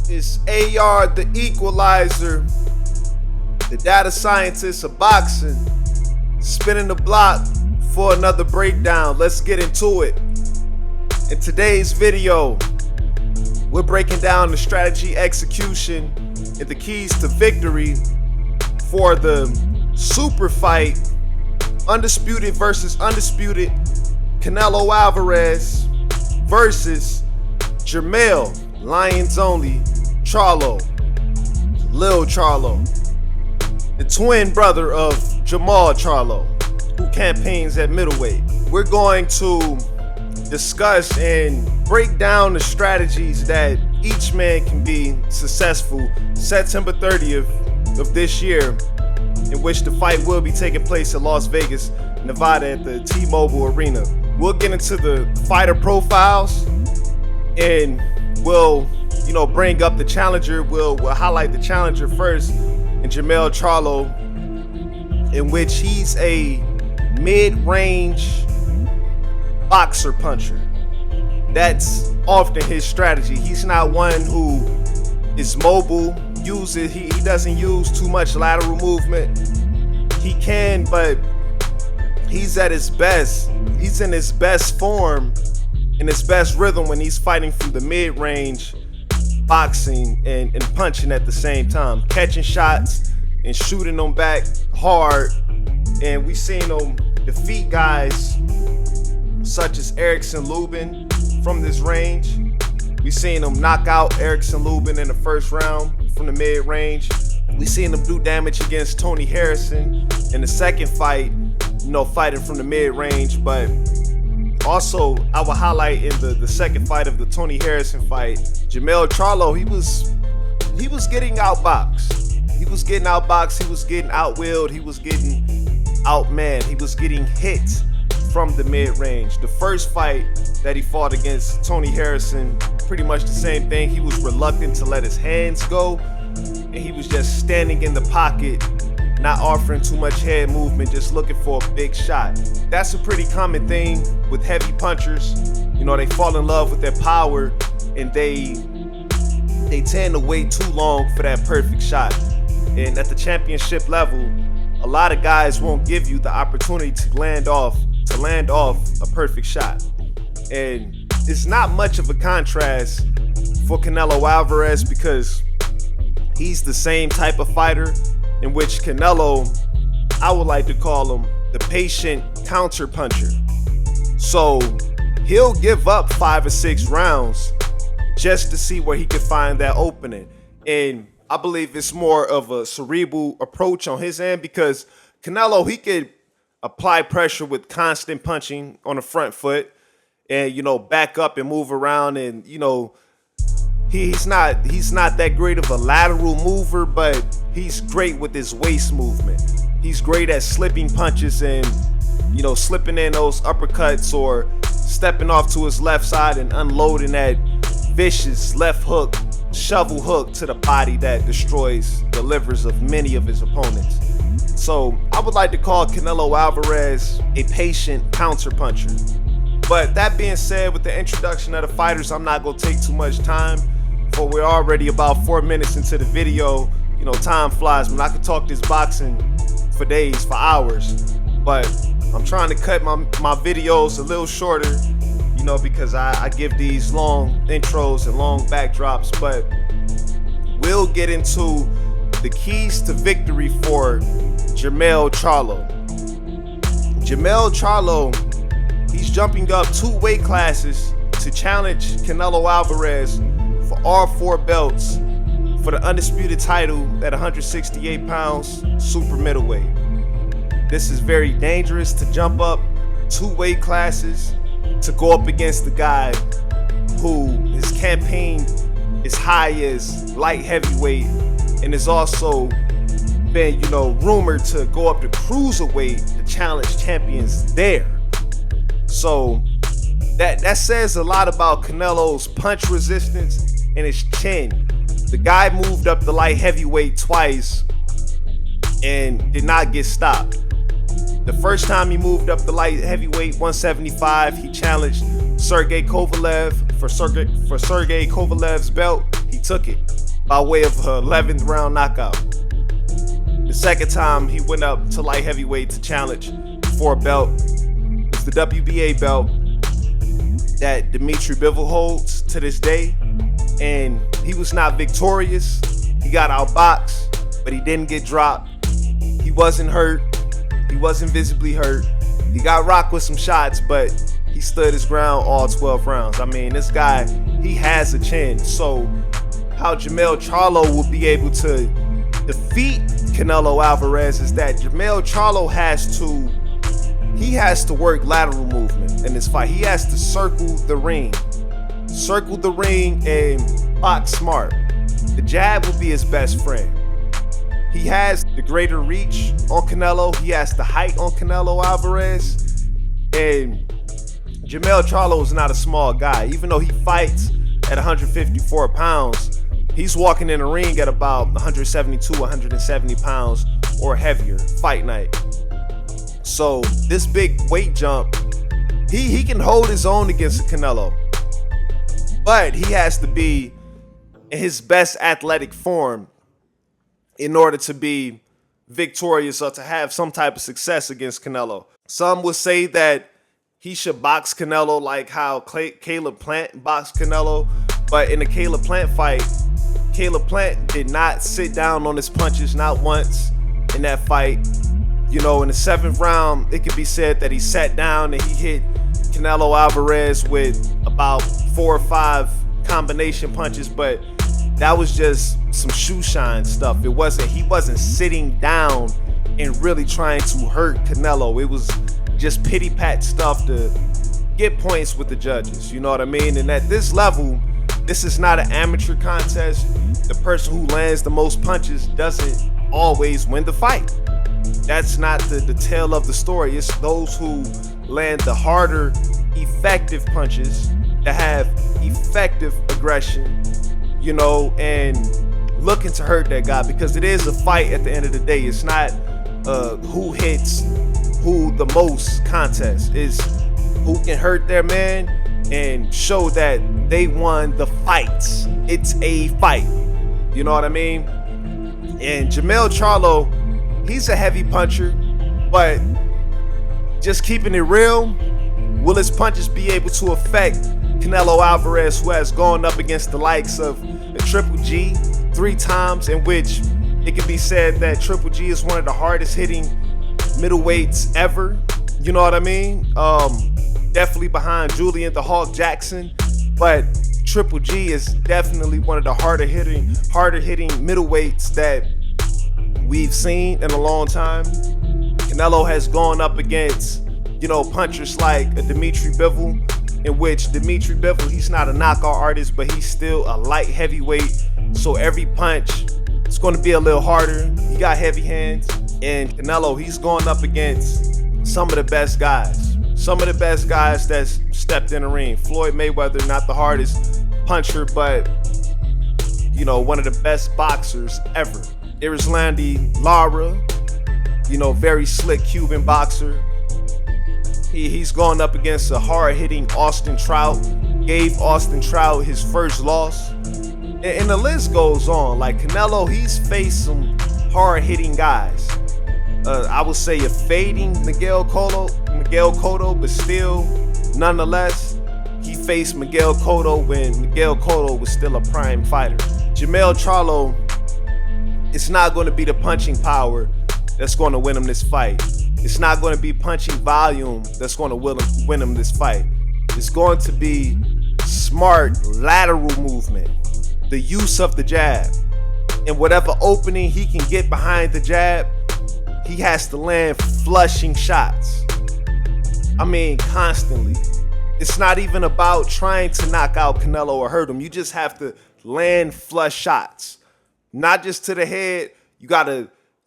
It's AR the Equalizer, the data scientist of boxing, spinning the block for another breakdown. Let's get into it. In today's video, we're breaking down the strategy, execution, and the keys to victory for the super fight, undisputed versus undisputed, Canelo Alvarez versus Jermell Lions Only Charlo, Lil Charlo, the twin brother of Jermell Charlo, who campaigns at middleweight. We're going to discuss and break down the strategies that each man can be successful September 30th of this year, in which the fight will be taking place in Las Vegas, Nevada at the T-Mobile Arena. We'll get into the fighter profiles and we'll bring up the challenger. We'll highlight the challenger first, in Jermell Charlo, in which he's a mid-range boxer puncher. That's often his strategy. He's not one who is mobile, he doesn't use too much lateral movement. He can, but he's at his best. He's in his best form, in his best rhythm when he's fighting through the mid-range boxing and punching at the same time, catching shots and shooting them back hard. And we've seen him defeat guys such as Erickson Lubin from this range. We've seen him knock out Erickson Lubin in the first round from the mid-range. We've seen him do damage against Tony Harrison in the second fight, fighting from the mid-range. But also, I will highlight in the second fight of the Tony Harrison fight, Jermell Charlo, he was getting outboxed. He was getting outboxed, he was getting outwilled, he was getting outmanned, he was getting hit from the mid-range. The first fight that he fought against Tony Harrison, pretty much the same thing. He was reluctant to let his hands go, and he was just standing in the pocket, not offering too much head movement, just looking for a big shot. That's a pretty common thing with heavy punchers. They fall in love with their power, and they tend to wait too long for that perfect shot. And at the championship level, a lot of guys won't give you the opportunity to land off a perfect shot. And it's not much of a contrast for Canelo Alvarez, because he's the same type of fighter in which Canelo, I would like to call him the patient counter puncher. So he'll give up 5 or 6 rounds just to see where he can find that opening. And I believe it's more of a cerebral approach on his end, because Canelo, he could apply pressure with constant punching on the front foot and, back up and move around. And, he's not that great of a lateral mover, but he's great with his waist movement. He's great at slipping punches and, slipping in those uppercuts, or stepping off to his left side and unloading that vicious left hook, shovel hook to the body that destroys the livers of many of his opponents. So I would like to call Canelo Alvarez a patient counter puncher. But that being said, with the introduction of the fighters, I'm not going to take too much time, for we're already about 4 minutes into the video. Time flies, man. I could talk this boxing for days, for hours, but I'm trying to cut my videos a little shorter, because I give these long intros and long backdrops. But we'll get into the keys to victory for Jermell Charlo. Jermell Charlo, he's jumping up 2 weight classes to challenge Canelo Alvarez for all 4 belts for the undisputed title at 168 pounds super middleweight. This is very dangerous to jump up 2 weight classes to go up against the guy who his campaign is high as light heavyweight, and is also been, rumored to go up to cruiserweight to challenge champions there. So that says a lot about Canelo's punch resistance and his chin. The guy moved up the light heavyweight twice and did not get stopped. The first time he moved up the light heavyweight 175, he challenged Sergey Kovalev for Sergey Kovalev's belt. He took it by way of an 11th round knockout. The second time he went up to light heavyweight to challenge for a belt. It's the WBA belt that Dimitri Bivol holds to this day. And he was not victorious. He got outboxed, but he didn't get dropped. He wasn't hurt. He wasn't visibly hurt. He got rocked with some shots, but he stood his ground all 12 rounds. I mean, this guy, he has a chin. So how Jermell Charlo will be able to defeat Canelo Alvarez is that Jermell Charlo has to work lateral movement in this fight. He has to circle the ring and box smart. The jab will be his best friend. He has the greater reach on Canelo. He has the height on Canelo Alvarez. And Jermell Charlo is not a small guy. Even though he fights at 154 pounds, he's walking in the ring at about 172, 170 pounds or heavier fight night. So this big weight jump, he can hold his own against Canelo. But he has to be in his best athletic form in order to be victorious or to have some type of success against Canelo. Some would say that he should box Canelo like how Caleb Plant boxed Canelo. But in the Caleb Plant fight, Caleb Plant did not sit down on his punches, not once in that fight. You know, in the 7th round, it could be said that he sat down and he hit Canelo Alvarez with about 4 or 5 combination punches, but that was just some shoe shine stuff. He wasn't sitting down and really trying to hurt Canelo. It was just pity pat stuff to get points with the judges. You know what I mean? And at this level, this is not an amateur contest. The person who lands the most punches doesn't always win the fight. That's not the tale of the story. It's those who land the harder, effective punches that have effective aggression, you know, and looking to hurt that guy, because it is a fight at the end of the day. It's not who hits who the most contest. It's who can hurt their man and show that they won the fights. It's a fight. You know what I mean? And Jermell Charlo, he's a heavy puncher, but just keeping it real, will his punches be able to affect Canelo Alvarez, who has gone up against the likes of the Triple G 3 times, in which it can be said that Triple G is one of the hardest hitting middleweights ever? You know what I mean? Definitely behind Julian the Hawk Jackson, but Triple G is definitely one of the harder hitting middleweights that we've seen in a long time. Canelo has gone up against, you know, punchers like a Dimitri Bivol, in which Dimitri Bivol, he's not a knockout artist, but he's still a light heavyweight. So every punch, it's going to be a little harder. He got heavy hands. And Canelo, he's going up against some of the best guys. Some of the best guys that's stepped in the ring. Floyd Mayweather, not the hardest puncher, but, you know, one of the best boxers ever. Erislandy Lara, you know, very slick Cuban boxer. He's going up against a hard-hitting Austin Trout. Gave Austin Trout his first loss. And the list goes on. Like Canelo, he's faced some hard-hitting guys. I would say a fading Miguel Cotto, but still, nonetheless, he faced Miguel Cotto when Miguel Cotto was still a prime fighter. Jermell Charlo, it's not going to be the punching power that's going to win him this fight. It's not going to be punching volume that's going to win him this fight. It's going to be smart lateral movement, the use of the jab. And whatever opening he can get behind the jab, he has to land flushing shots. I mean, constantly. It's not even about trying to knock out Canelo or hurt him. You just have to land flush shots. Not just to the head.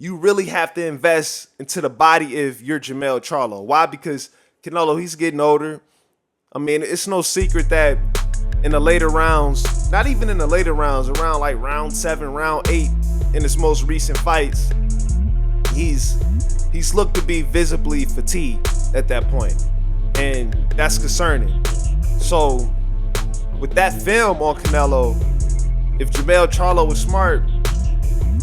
You really have to invest into the body if you're Jermell Charlo. Why? Because Canelo, he's getting older. I mean, it's no secret that in the later rounds, not even in the later rounds, around like round 7, round 8, in his most recent fights, he's looked to be visibly fatigued at that point, and that's concerning. So with that film on Canelo, If Jermell Charlo is smart,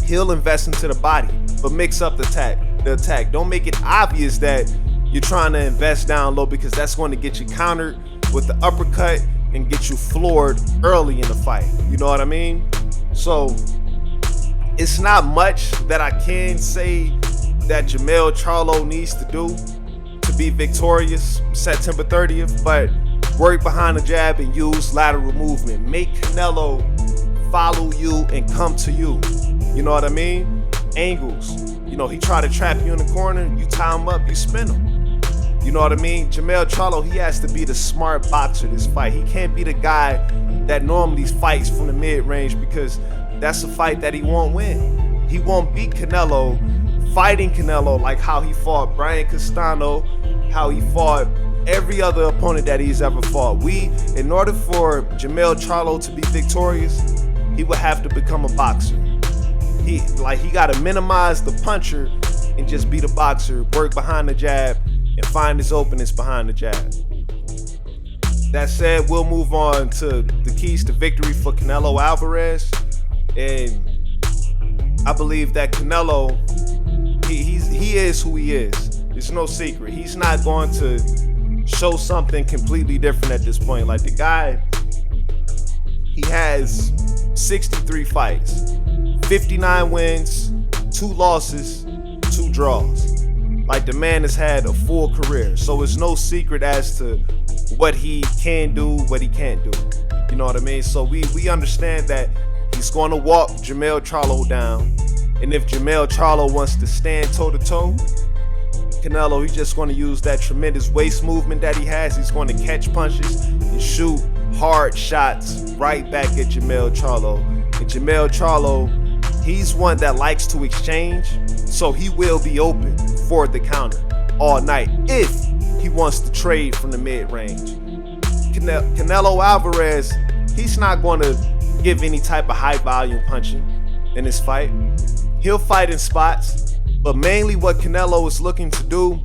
he'll invest into the body, but mix up the attack. Don't make it obvious that you're trying to invest down low, because that's going to get you countered with the uppercut and get you floored early in the fight. You know what I mean? So it's not much that I can say that Jermell Charlo needs to do to be victorious September 30th, but work behind the jab and use lateral movement. Make Canelo follow you and come to you. You know what I mean? Angles. You know, he tried to trap you in the corner, you tie him up, you spin him. You know what I mean? Jermell Charlo, he has to be the smart boxer this fight. He can't be the guy that normally fights from the mid-range, because that's a fight that he won't win. He won't beat Canelo fighting Canelo like how he fought Brian Castano, how he fought every other opponent that he's ever fought. In order for Jermell Charlo to be victorious, he would have to become a boxer. He got to minimize the puncher and just be the boxer, work behind the jab, and find his openings behind the jab. That said, we'll move on to the keys to victory for Canelo Alvarez. And I believe that Canelo, he is who he is. It's no secret. He's not going to show something completely different at this point. Like, the guy, he has 63 fights, 59 wins, 2 losses, 2 draws. Like, the man has had a full career. So it's no secret as to what he can do, what he can't do. You know what I mean? So we understand that he's going to walk Jermell Charlo down. And if Jermell Charlo wants to stand toe-to-toe, Canelo, he's just going to use that tremendous waist movement that he has. He's going to catch punches and shoot hard shots right back at Jermell Charlo. And Jermell Charlo, he's one that likes to exchange, so he will be open for the counter all night if he wants to trade from the mid-range. Canelo Alvarez, he's not going to give any type of high-volume punching in this fight. He'll fight in spots, but mainly what Canelo is looking to do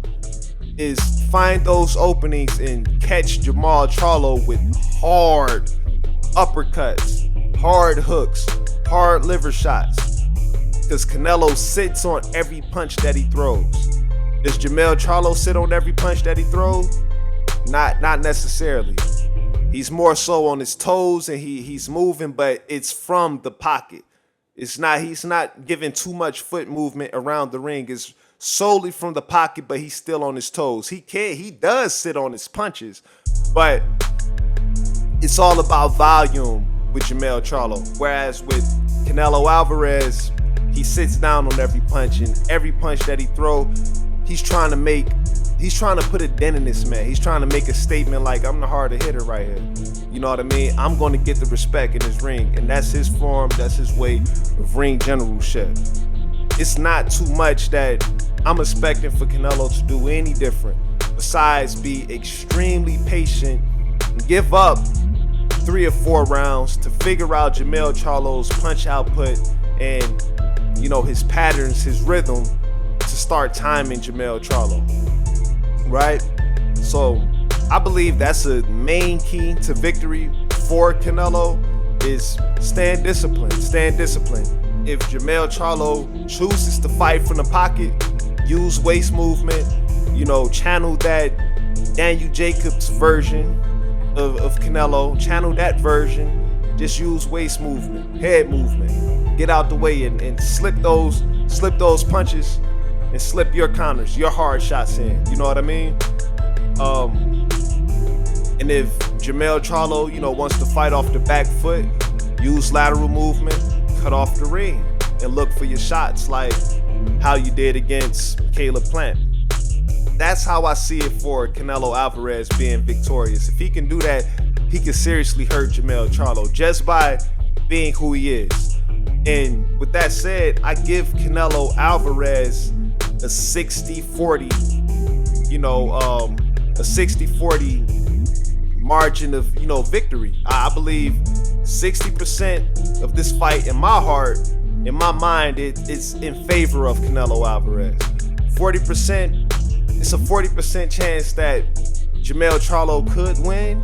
is find those openings and catch Jermell Charlo with hard uppercuts, hard hooks, hard liver shots. Because Canelo sits on every punch that he throws. Does Jermell Charlo sit on every punch that he throws? Not necessarily. He's more so on his toes and he's moving, but it's from the pocket. He's not giving too much foot movement around the ring. It's solely from the pocket, but he's still on his toes. He does sit on his punches, but it's all about volume with Jermell Charlo. Whereas with Canelo Alvarez, he sits down on every punch, and every punch that he throws, he's trying to put a dent in this man. He's trying to make a statement like, I'm the harder hitter right here. You know what I mean? I'm going to get the respect in his ring. And that's his form. That's his way of ring generalship. It's not too much that I'm expecting for Canelo to do any different besides be extremely patient and give up 3 or 4 rounds to figure out Jermell Charlo's punch output and, you know, his patterns, his rhythm, to start timing Jermell Charlo. Right? So I believe that's a main key to victory for Canelo, is stand disciplined. If Jermell Charlo chooses to fight from the pocket, use waist movement, you know, channel that Daniel Jacobs version of Canelo, channel that version, just use waist movement, head movement, get out the way and slip those punches and slip your counters, your hard shots in. You know what I mean? And if Jermell Charlo, you know, wants to fight off the back foot, use lateral movement, cut off the ring, and look for your shots like how you did against Caleb Plant. That's how I see it for Canelo Alvarez being victorious. If he can do that, he can seriously hurt Jermell Charlo just by being who he is. And with that said, I give Canelo Alvarez a 60-40, you know, a 60-40 margin of, you know, victory. I believe 60% of this fight, in my heart, in my mind, it's in favor of Canelo Alvarez. 40%, it's a 40% chance that Jermell Charlo could win.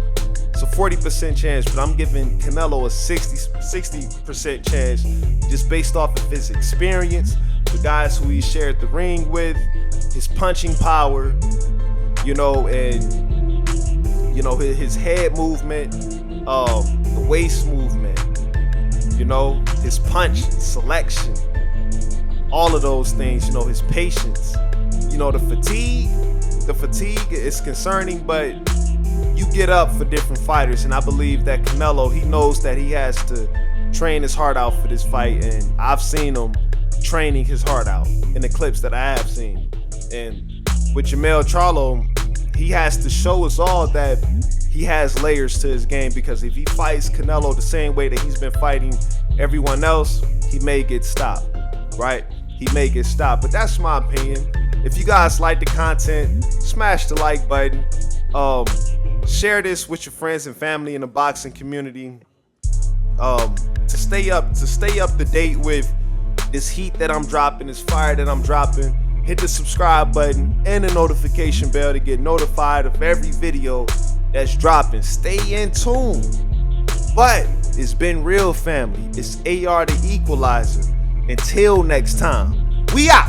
It's a 40% chance, but I'm giving Canelo a 60% chance just based off of his experience, the guys who he shared the ring with, his punching power, you know, and, you know, his head movement, the waist movement, you know, his punch selection, all of those things, you know, his patience, you know, the fatigue is concerning, but you get up for different fighters, and I believe that Canelo, he knows that he has to train his heart out for this fight, and I've seen him training his heart out in the clips that I have seen. And with Jermell Charlo, he has to show us all that he has layers to his game, because if he fights Canelo the same way that he's been fighting everyone else, he may get stopped, right? He may get stopped, but that's my opinion. If you guys like the content, smash the like button. Share this with your friends and family in the boxing community. To stay up to date with this heat that I'm dropping, this fire that I'm dropping, hit the subscribe button and the notification bell to get notified of every video that's dropping. Stay in tune. But it's been real, family. It's AR the Equalizer. Until next time, we out.